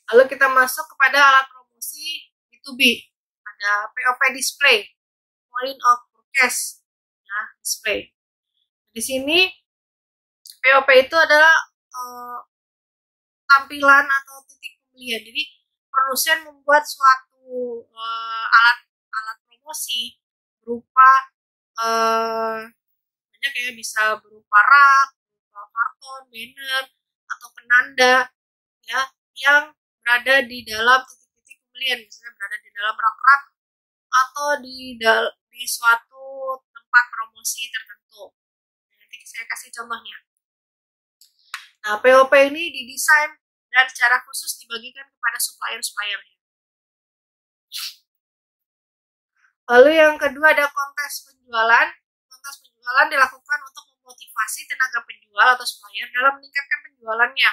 Lalu kita masuk kepada alat promosi B2B. Ada POP display, point of purchase, ya, display. Di sini POP itu adalah tampilan atau titik pembelian. Jadi produsen membuat suatu alat promosi berupa banyak ya, bisa berupa rak, berupa karton, banner, atau penanda ya yang berada di dalam titik-titik pembelian, misalnya berada di dalam rak-rak atau di suatu tempat promosi tertentu. Nanti saya kasih contohnya. Nah, POP ini didesain dan secara khusus dibagikan kepada supplier-suppliernya. Lalu yang kedua ada kontes penjualan. Kontes penjualan dilakukan untuk memotivasi tenaga penjual atau supplier dalam meningkatkan penjualannya.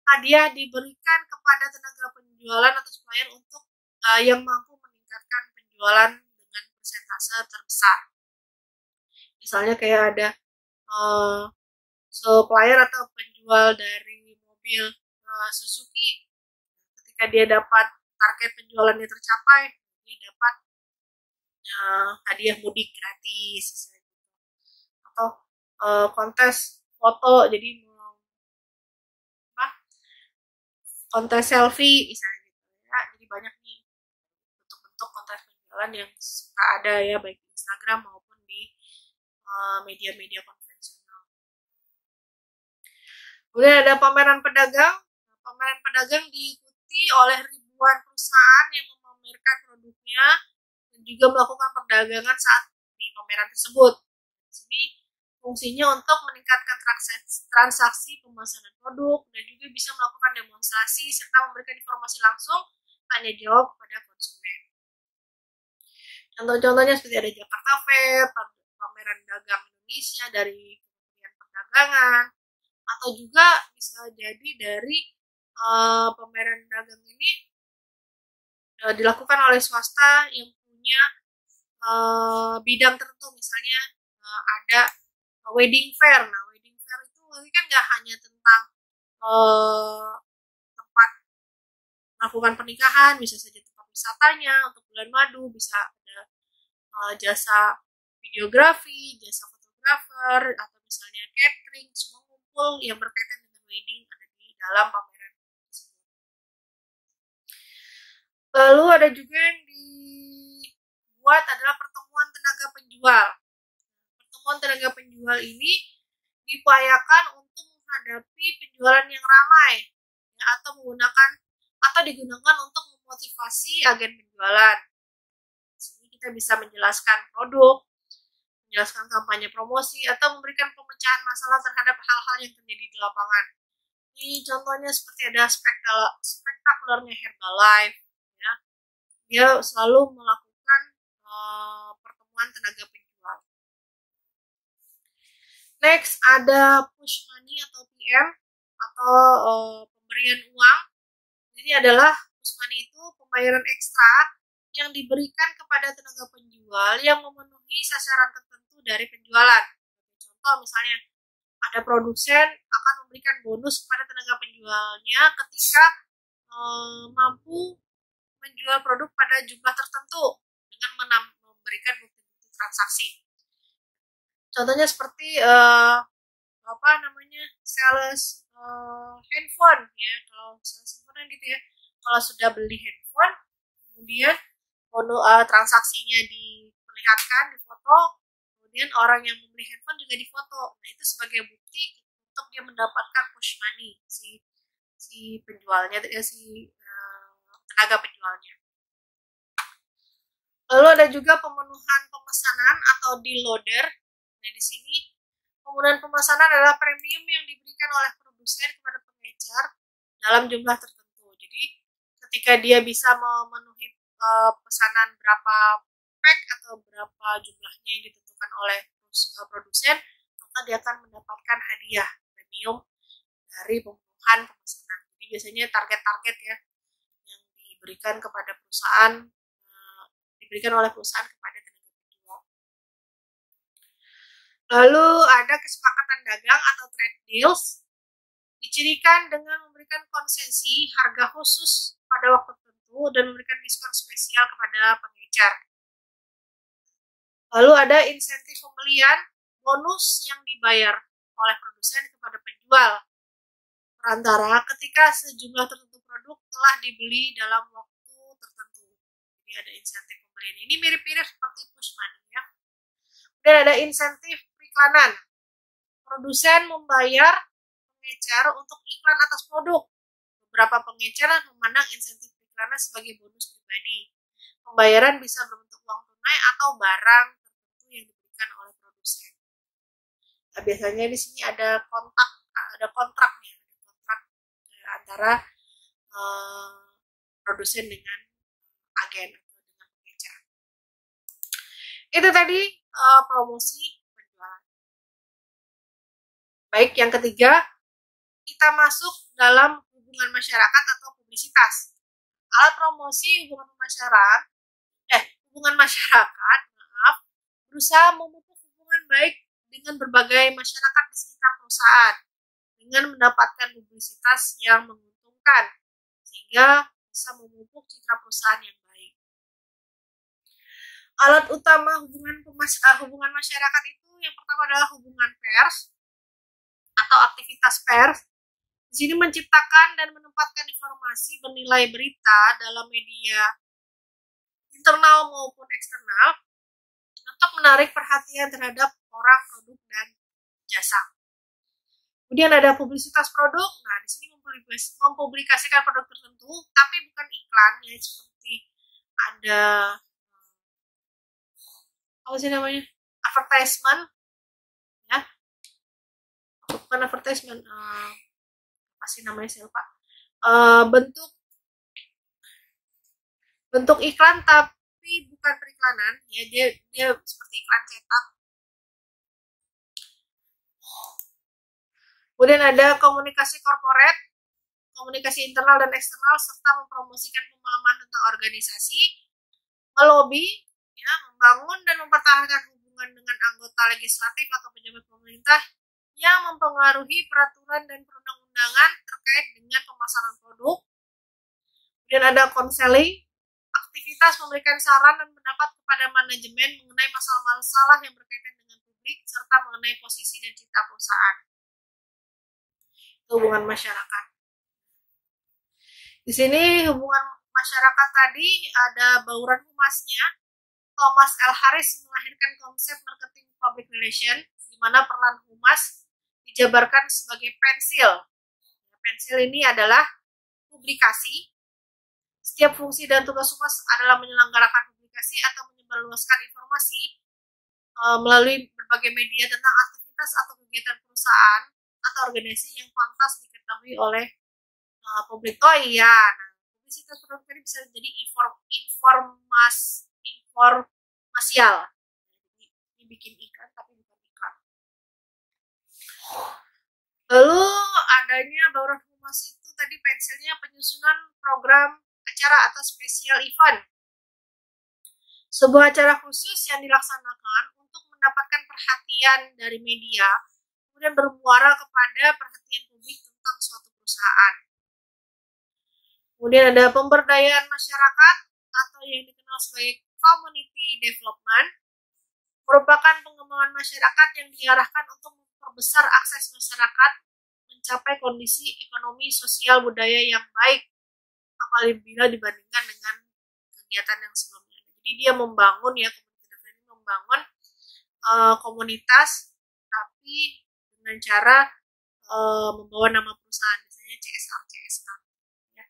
Hadiah diberikan kepada tenaga penjualan atau supplier untuk yang mampu meningkatkan penjualan dengan persentase terbesar. Misalnya kayak ada supplier atau penjual dari mobil Suzuki, ketika dia dapat target penjualannya tercapai, dia dapat hadiah mudik gratis, atau kontes foto, jadi kontes selfie misalnya gitu ya. Jadi banyak nih bentuk-bentuk kontes penjualan yang suka ada ya, baik di Instagram maupun di media-media konvensional. Kemudian ada pameran pedagang. Pameran pedagang diikuti oleh ribuan perusahaan yang memamerkan produknya dan juga melakukan perdagangan saat di pameran tersebut. Di sini fungsinya untuk meningkatkan transaksi pemasaran produk dan juga bisa melakukan demonstrasi serta memberikan informasi langsung tanya jawab kepada konsumen. Contoh-contohnya seperti ada Jakarta Fair, pameran dagang Indonesia dari Kementerian Perdagangan, atau juga bisa jadi dari pameran dagang ini dilakukan oleh swasta yang punya bidang tertentu, misalnya ada wedding fair. Nah, wedding fair itu kan nggak hanya tentang tempat melakukan pernikahan, bisa saja tempat wisatanya untuk bulan madu, bisa ada jasa videografi, jasa fotografer, atau misalnya catering, semua ngumpul yang berkaitan dengan wedding ada di dalam pameran tersebut. Lalu ada juga yang dibuat adalah pertemuan tenaga penjual. Pertemuan tenaga penjual ini diupayakan untuk menghadapi penjualan yang ramai ya, atau digunakan untuk memotivasi agen penjualan. Di sini kita bisa menjelaskan produk, menjelaskan kampanye promosi, atau memberikan pemecahan masalah terhadap hal-hal yang terjadi di lapangan. Ini contohnya seperti ada spektakulernya Herbalife, ya. Dia selalu melakukan pertemuan tenaga penjual. Next ada push money atau PM atau pemberian uang. Ini adalah push money itu pembayaran ekstra yang diberikan kepada tenaga penjual yang memenuhi sasaran tertentu dari penjualan. Contoh misalnya ada produsen akan memberikan bonus kepada tenaga penjualnya ketika mampu menjual produk pada jumlah tertentu dengan memberikan bukti-bukti transaksi. Contohnya seperti sales handphone ya. Kalau sales handphone gitu ya, kalau sudah beli handphone kemudian transaksinya diperlihatkan di foto, kemudian orang yang membeli handphone juga difoto. Nah, itu sebagai bukti untuk dia mendapatkan push money si penjualnya, si tenaga penjualnya. Lalu ada juga pemenuhan pemesanan atau deal loader. Nah, di sini pemenuhan pemesanan adalah premium yang diberikan oleh produsen kepada pengecer dalam jumlah tertentu. Jadi ketika dia bisa memenuhi pesanan berapa pack atau berapa jumlahnya yang ditentukan oleh produsen, maka dia akan mendapatkan hadiah premium dari pemenuhan pemesanan. Jadi biasanya target-target ya yang diberikan kepada perusahaan, diberikan oleh perusahaan kepada tenaga penjual. Lalu ada kesepakatan dagang atau trade deals. Dicirikan dengan memberikan konsesi harga khusus pada waktu tertentu dan memberikan diskon spesial kepada pengecer. Lalu ada insentif pembelian, bonus yang dibayar oleh produsen kepada penjual perantara ketika sejumlah tertentu produk telah dibeli dalam waktu tertentu. Jadi ada insentif pembelian. Ini mirip-mirip seperti push money ya. Dan ada insentif periklanan. Produsen membayar pengecer untuk iklan atas produk. Beberapa pengecer memandang insentif periklanan sebagai bonus pribadi. Pembayaran bisa berbentuk uang tunai atau barang tertentu yang diberikan oleh produsen. Nah, biasanya di sini ada kontraknya, kontrak antara produsen dengan agen atau dengan pengecer. Itu tadi promosi penjualan. Baik, yang ketiga, kita masuk dalam hubungan masyarakat atau publisitas. Alat promosi hubungan masyarakat, berusaha memupuk hubungan baik dengan berbagai masyarakat di sekitar perusahaan dengan mendapatkan publisitas yang menguntungkan sehingga bisa memupuk citra perusahaan yang baik. Alat utama hubungan masyarakat itu yang pertama adalah hubungan pers atau aktivitas pers. Di sini menciptakan dan menempatkan informasi bernilai berita dalam media internal maupun eksternal untuk menarik perhatian terhadap orang, produk, dan jasa. Kemudian ada publisitas produk. Nah, di sini mempublikasikan produk tertentu, tapi bukan iklan, ya seperti ada advertisement, ya, bukan advertisement, apa sih namanya saya lupa. Bentuk iklan tapi bukan periklanan, ya dia seperti iklan cetak. Kemudian ada komunikasi korporat, komunikasi internal dan eksternal, serta mempromosikan pemahaman tentang organisasi, melobi, ya, membangun dan mempertahankan hubungan dengan anggota legislatif atau pejabat pemerintah yang mempengaruhi peraturan dan perundang-undangan terkait dengan pemasaran produk. Kemudian ada konseling, aktivitas memberikan saran dan pendapat kepada manajemen mengenai masalah-masalah yang berkaitan dengan publik serta mengenai posisi dan citra perusahaan. Hubungan masyarakat. Di sini hubungan masyarakat tadi ada bauran humasnya. Thomas L. Harris melahirkan konsep marketing public relation, di mana peran humas dijabarkan sebagai pensil. Pensil ini adalah publikasi. Setiap fungsi dan tugas humas adalah menyelenggarakan publikasi atau menyebarluaskan informasi melalui berbagai media tentang aktivitas atau kegiatan perusahaan atau organisasi yang pantas diketahui oleh publik. Oh iya, nah, publisitas produk ini bisa jadi informasial. Ini bikin iklan tapi bukan iklan. Lalu adanya bauran humas itu tadi pensilnya penyusunan program acara atau special event. Sebuah acara khusus yang dilaksanakan untuk mendapatkan perhatian dari media, kemudian bermuara kepada perhatian publik tentang suatu perusahaan. Kemudian ada pemberdayaan masyarakat atau yang dikenal sebagai community development, merupakan pengembangan masyarakat yang diarahkan untuk memperbesar akses masyarakat mencapai kondisi ekonomi, sosial, budaya yang baik apabila dibandingkan dengan kegiatan yang sebelumnya. Jadi dia membangun komunitas tapi dengan cara membawa nama perusahaan, biasanya CSR. Ya.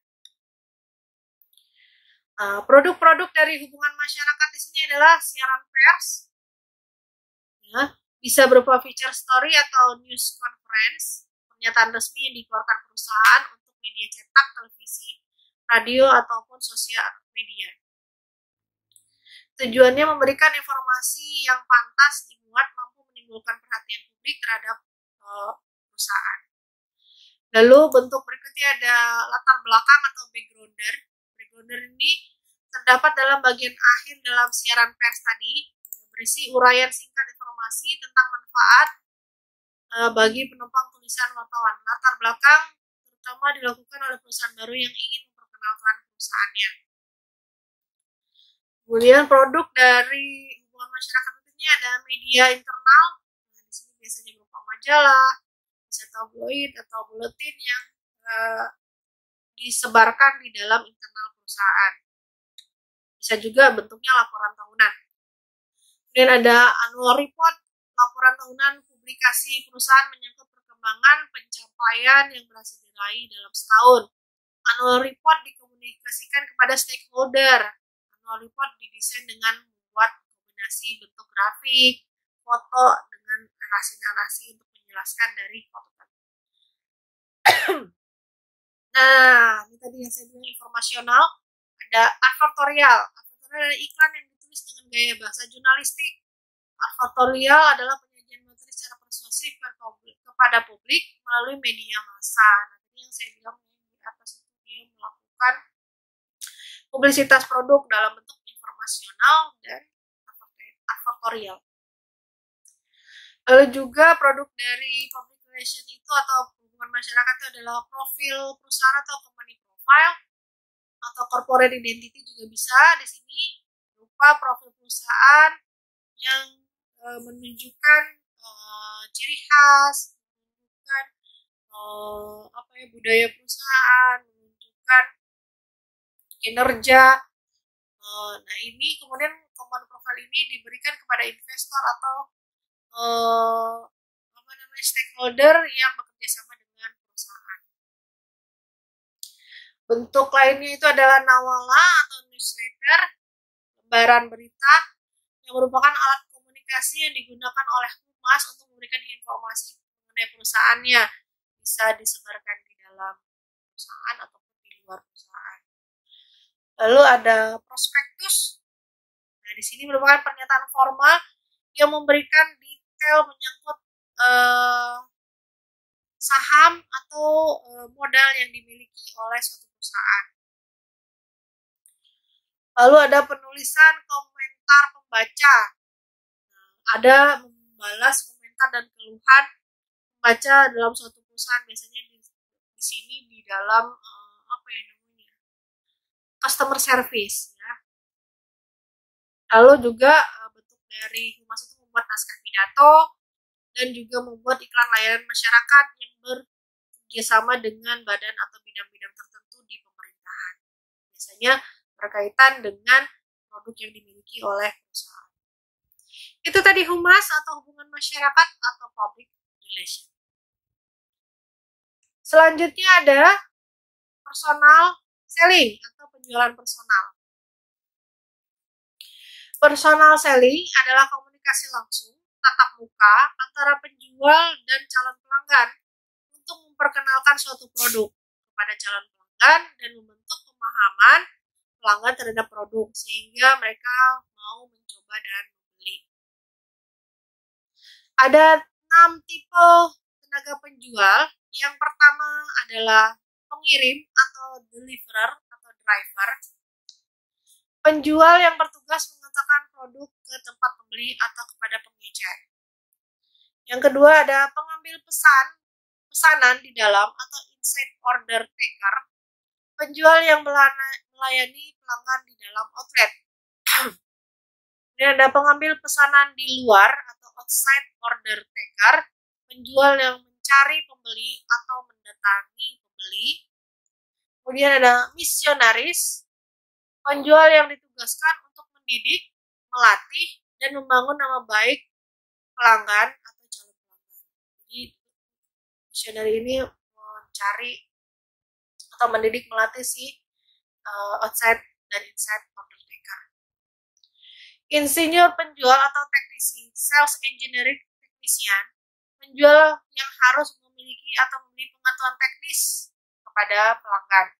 Produk-produk dari hubungan masyarakat di sini adalah siaran pers, ya, bisa berupa feature story atau news conference, pernyataan resmi yang dikeluarkan perusahaan untuk media cetak, televisi, radio, ataupun sosial media. Tujuannya memberikan informasi yang pantas dimuat mampu menimbulkan perhatian publik terhadap perusahaan. Lalu bentuk berikutnya ada latar belakang atau backgrounder. Backgrounder ini terdapat dalam bagian akhir dalam siaran pers tadi, berisi uraian singkat informasi tentang manfaat bagi penumpang tulisan wartawan. Latar belakang terutama dilakukan oleh perusahaan baru yang ingin memperkenalkan perusahaannya. Kemudian produk dari hubungan masyarakat ini ada media internal. Nah, di sini biasanya berupa majalah, bisa tabloid atau buletin yang disebarkan di dalam internal perusahaan. Bisa juga bentuknya laporan tahunan. Kemudian ada annual report, laporan tahunan publikasi perusahaan menyangkut perkembangan pencapaian yang berhasil diraih dalam setahun. Annual report dikomunikasikan kepada stakeholder. Annual report didesain dengan membuat kombinasi bentuk grafik, foto dengan narasi-narasi untuk menjelaskan dari foto tadi. Nah, ini tadi yang saya bilang informasional. Ada advertorial. Advertorial adalah iklan yang ditulis dengan gaya bahasa jurnalistik. Advertorial adalah penyajian materi secara persuasif kepada publik melalui media massa. Nah, tadi yang saya bilang di atas itu dia melakukan publisitas produk dalam bentuk informasional dan advertorial. Lalu juga produk dari public relation itu atau hubungan masyarakat itu adalah profil perusahaan atau company profile atau corporate identity juga bisa di sini berupa profil perusahaan yang menunjukkan ciri khas, menunjukkan budaya perusahaan, menunjukkan kinerja. Nah ini kemudian company profile ini diberikan kepada investor atau stakeholder yang bekerja sama dengan perusahaan. Bentuk lainnya itu adalah nawala atau newsletter, lembaran berita yang merupakan alat komunikasi yang digunakan oleh humas untuk memberikan informasi mengenai perusahaannya. Bisa disebarkan di dalam perusahaan ataupun di luar perusahaan. Lalu ada prospektus. Nah, di sini merupakan pernyataan formal yang memberikan detail menyangkut saham atau modal yang dimiliki oleh suatu perusahaan. Lalu ada penulisan komentar pembaca. Ada membalas komentar dan keluhan pembaca dalam suatu perusahaan, biasanya di sini di dalam customer service ya. Lalu juga bentuk dari humas itu membuat naskah pidato dan juga membuat iklan layanan masyarakat yang bekerjasama dengan badan atau bidang-bidang tertentu di pemerintahan. Biasanya berkaitan dengan produk yang dimiliki oleh perusahaan. Itu tadi humas atau hubungan masyarakat atau public relation. Selanjutnya ada personal selling atau penjualan personal. Personal selling adalah komunikasi langsung tatap muka antara penjual dan calon pelanggan untuk memperkenalkan suatu produk kepada calon pelanggan dan membentuk pemahaman pelanggan terhadap produk sehingga mereka mau mencoba dan membeli. Ada 6 tipe tenaga penjual. Yang pertama adalah pengirim atau deliverer atau driver. Penjual yang bertugas mengantarkan produk ke tempat pembeli atau kepada pengecer. Yang kedua ada pengambil pesanan di dalam atau inside order taker. Penjual yang melayani pelanggan di dalam outlet. Kemudian ada pengambil pesanan di luar atau outside order taker. Penjual yang mencari pembeli atau mendatangi pembeli. Kemudian ada misionaris. Penjual yang ditugaskan untuk mendidik, melatih, dan membangun nama baik pelanggan atau calon pelanggan. Jadi, misionari ini mencari atau mendidik, melatih si outside dan inside order taker. Insinyur penjual atau teknisi, sales engineering technician, penjual yang harus memiliki atau memberi pengetahuan teknis kepada pelanggan.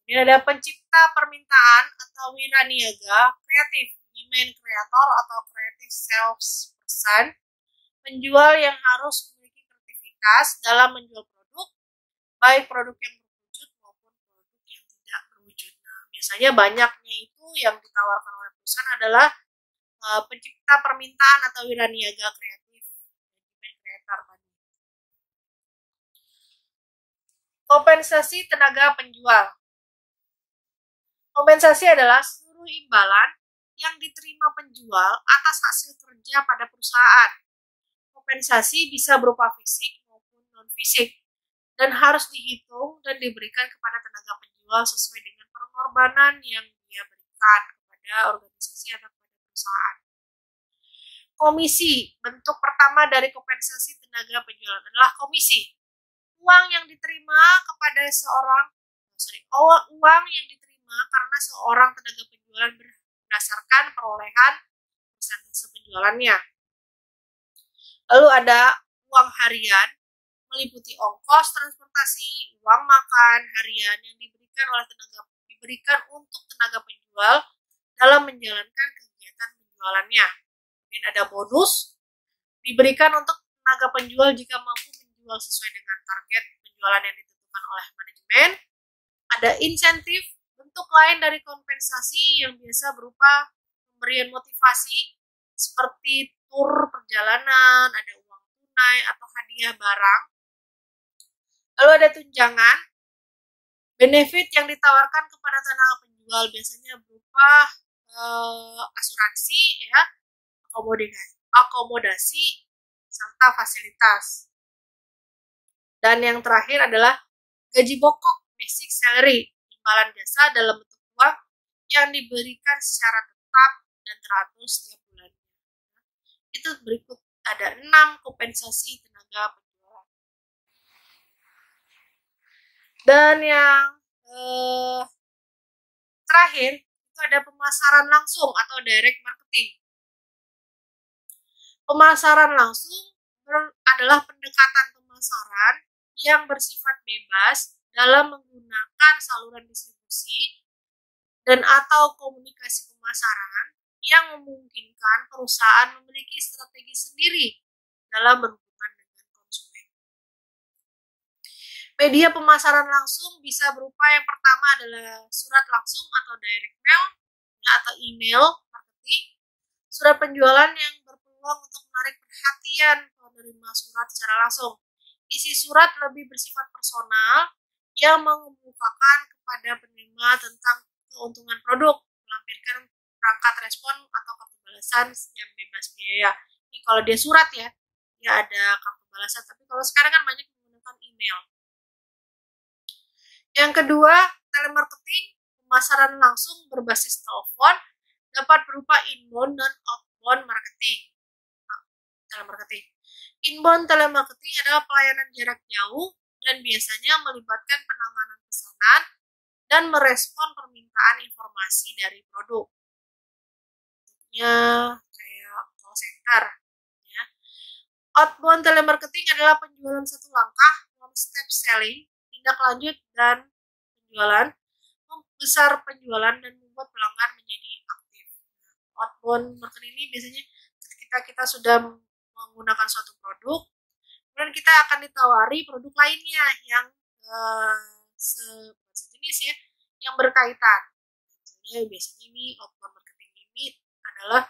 Ini ada pencipta permintaan atau wiraniaga, kreatif, demand creator atau creative salesperson, penjual yang harus memiliki kreativitas dalam menjual produk, baik produk yang berwujud maupun produk yang tidak berwujud. Nah, biasanya banyaknya itu yang ditawarkan oleh perusahaan adalah pencipta permintaan atau wiraniaga kreatif, demand creator tadi. Kompensasi tenaga penjual. Kompensasi adalah seluruh imbalan yang diterima penjual atas hasil kerja pada perusahaan. Kompensasi bisa berupa fisik maupun non-fisik dan harus dihitung dan diberikan kepada tenaga penjual sesuai dengan pengorbanan yang dia berikan kepada organisasi atau kepada perusahaan. Komisi, bentuk pertama dari kompensasi tenaga penjual adalah komisi. Uang yang diterima uang yang diterima karena seorang tenaga penjualan berdasarkan perolehan persentase penjualannya. Lalu ada uang harian, meliputi ongkos transportasi, uang makan harian yang diberikan untuk tenaga penjual dalam menjalankan kegiatan penjualannya. Dan ada bonus diberikan untuk tenaga penjual jika mampu menjual sesuai dengan target penjualan yang ditentukan oleh manajemen. Ada insentif, bentuk lain dari kompensasi yang biasa berupa pemberian motivasi seperti tur perjalanan, ada uang tunai atau hadiah barang. Lalu ada tunjangan, benefit yang ditawarkan kepada tenaga penjual biasanya berupa asuransi, ya, akomodasi, serta fasilitas. Dan yang terakhir adalah gaji pokok, basic salary, imbalan jasa dalam bentuk uang yang diberikan secara tetap dan teratur setiap bulannya. Itu berikut ada 6 kompensasi tenaga penjual. Dan yang terakhir itu ada pemasaran langsung atau direct marketing. Pemasaran langsung adalah pendekatan pemasaran yang bersifat bebas dalam menggunakan saluran distribusi dan atau komunikasi pemasaran yang memungkinkan perusahaan memiliki strategi sendiri dalam berhubungan dengan konsumen. Media pemasaran langsung bisa berupa yang pertama adalah surat langsung atau direct mail atau email marketing, surat penjualan yang berpeluang untuk menarik perhatian penerima surat secara langsung. Isi surat lebih bersifat personal yang mengemukakan kepada penerima tentang keuntungan produk, melampirkan perangkat respon atau kartu balasan yang bebas biaya. Ini kalau dia surat ya, dia ada kartu balasan. Tapi kalau sekarang kan banyak menggunakan email. Yang kedua, telemarketing, pemasaran langsung berbasis telepon dapat berupa inbound dan outbound marketing. Telemarketing. Inbound telemarketing adalah pelayanan jarak jauh dan biasanya melibatkan penanganan pesanan dan merespon permintaan informasi dari produk. Bentuknya kayak call center. Ya. Outbound telemarketing adalah penjualan satu langkah, one step selling, tindak lanjut dan penjualan, membesar penjualan dan membuat pelanggan menjadi aktif. Outbound marketing ini biasanya ketika kita sudah menggunakan suatu produk, kemudian kita akan ditawari produk lainnya yang sejenis ya, yang berkaitan. Jadi biasanya ini outbound marketing ini adalah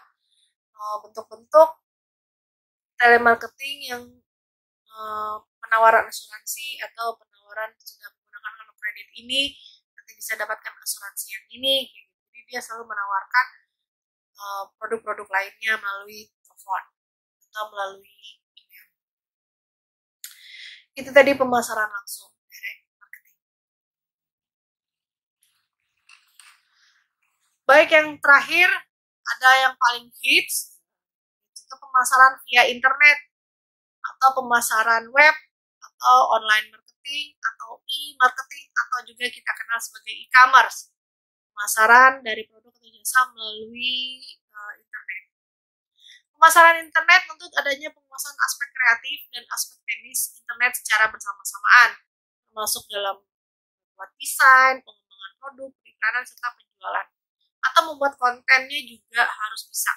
bentuk-bentuk telemarketing yang penawaran asuransi atau penawaran sudah menggunakan kartu kredit ini nanti bisa dapatkan asuransi yang ini. Jadi dia selalu menawarkan produk-produk lainnya melalui telepon atau melalui email. Itu tadi pemasaran langsung, direct marketing. Baik, yang terakhir ada yang paling hits, itu pemasaran via internet atau pemasaran web atau online marketing atau e-marketing atau juga kita kenal sebagai e-commerce. Pemasaran dari produk atau jasa melalui internet. Pemasaran internet menuntut adanya penguasaan aspek kreatif dan aspek teknis internet secara bersama-samaan, termasuk dalam membuat desain, pengembangan produk, periklanan, serta penjualan. Atau membuat kontennya juga harus bisa.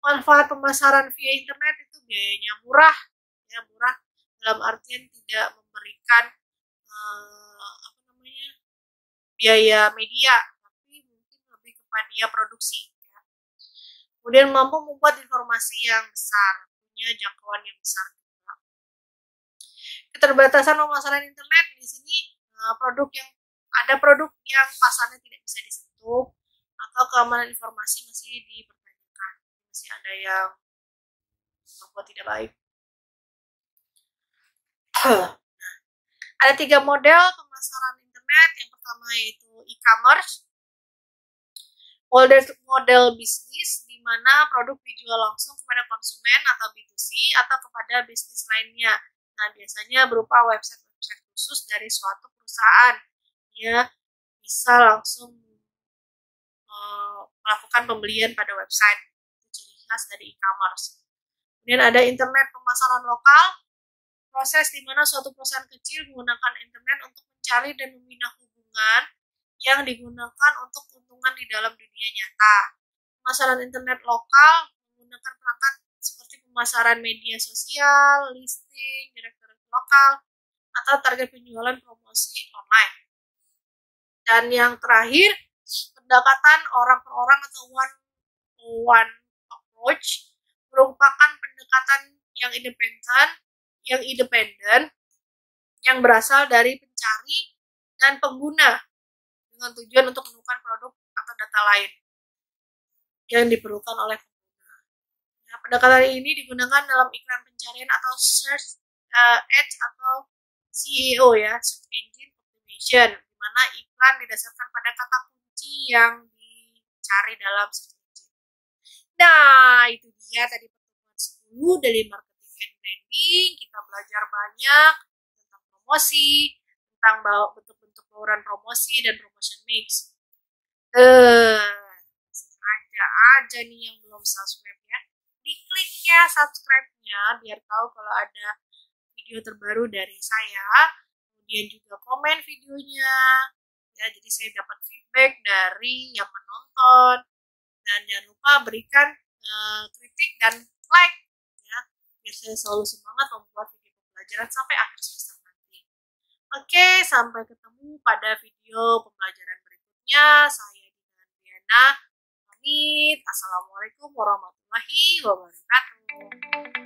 Manfaat pemasaran via internet itu biayanya murah, ya murah dalam artian tidak memberikan biaya media, tapi mungkin lebih kepada dia produksi. Kemudian mampu membuat informasi yang besar, punya jangkauan yang besar juga. Keterbatasan pemasaran internet di sini, produk yang pasarnya tidak bisa disentuh atau keamanan informasi masih dipertanyakan, masih ada yang membuat tidak baik. Ada 3 model pemasaran internet. Yang pertama yaitu e-commerce, model bisnis di mana produk dijual langsung kepada konsumen atau B2C atau kepada bisnis lainnya. Nah, biasanya berupa website-website khusus dari suatu perusahaan. Dia bisa langsung melakukan pembelian pada website. Itu ciri khas dari e-commerce. Kemudian ada internet pemasaran lokal, proses di mana suatu perusahaan kecil menggunakan internet untuk mencari dan membina hubungan yang digunakan untuk keuntungan di dalam dunia nyata. Pemasaran internet lokal menggunakan perangkat seperti pemasaran media sosial, listing, direktorat lokal, atau target penjualan promosi online. Dan yang terakhir, pendekatan orang per orang atau one-on-one approach merupakan pendekatan yang independen yang berasal dari pencari dan pengguna dengan tujuan untuk menemukan produk atau data lain yang diperlukan oleh pengguna. Nah, pendekatan ini digunakan dalam iklan pencarian atau search ads atau SEO ya, search engine optimization, di mana iklan didasarkan pada kata kunci yang dicari dalam search engine. Nah, itu dia tadi pertemuan 10 dari marketing and branding. Kita belajar banyak tentang promosi, tentang bentuk-bentuk bauran promosi dan promotion mix. Aja nih yang belum subscribe ya. Diklik ya subscribe-nya biar tahu kalau ada video terbaru dari saya. Kemudian juga komen videonya. Ya, jadi saya dapat feedback dari yang menonton. Dan jangan lupa berikan kritik dan like ya, biar saya selalu semangat membuat video pembelajaran sampai akhir semester nanti. Oke, sampai ketemu pada video pembelajaran berikutnya. Saya Diana pamit. Assalamualaikum warahmatullahi wabarakatuh.